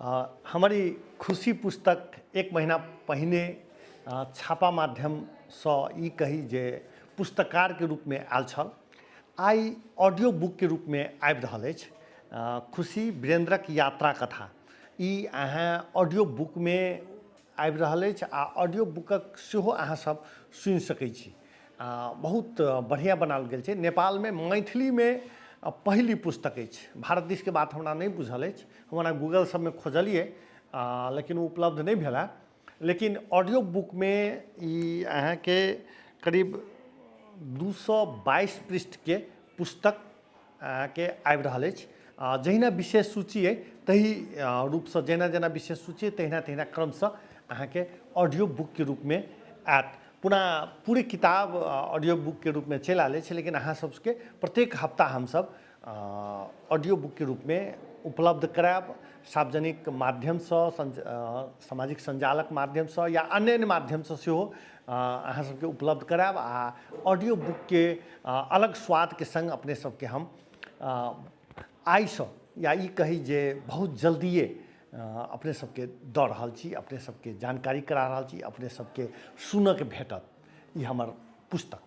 हमारी खुशी पुस्तक एक महीना पहिने छापा माध्यमसँ ई कही जे पुस्तकार के रूप में आयल छल। आई ऑडियो बुक के रूप में आबि रहल अछि। खुशी वीरेंद्रक यात्रा कथा ई अहाँ ऑडियो बुक में आबि रहल अछि आ ऑडियो बुकक सेहो अहाँ सब सुनि सकै छी। बहुत बढ़िया बनाओल गेल छै। नेपाल में मैथिली में पहली पुस्तक अछि। भारत देश के बात हमरा नहीं बुझल अछि, हमरा गूगल सब में खोजलिए लेकिन उपलब्ध नहीं भेला। लेकिन ऑडियो बुक में ई अहाँ के करीब 222 पृष्ठ के पुस्तक के आबि रहल अछि। जहिना विशेष सूची है तही रूप से जेना जेना विशेष सूची है तहिना तहिना क्रम से अहाँ के ऑडियो बुक के रूप में आयत। पूरे किताब ऑडियो बुक के रूप में चलि आयल छै, लेकिन अहाँ सबके प्रत्येक हफ्ता हम सब ऑडियो बुक के रूप में उपलब्ध करायब। सार्वजनिक माध्यम से, सामाजिक संजालक माध्यम से या अन्य माध्यम से सेहो अहाँ सबके उपलब्ध करायब। आ ऑडियो बुक के अलग स्वाद के संग अपने सबके हम आई से या ई कही जे बहुत जल्दिए अपने सबके दऽ रहल छी, अपने सबके जानकारी करा रहल छी, अपने सबके सुनऽ के भेटत ई हमर पुस्तक।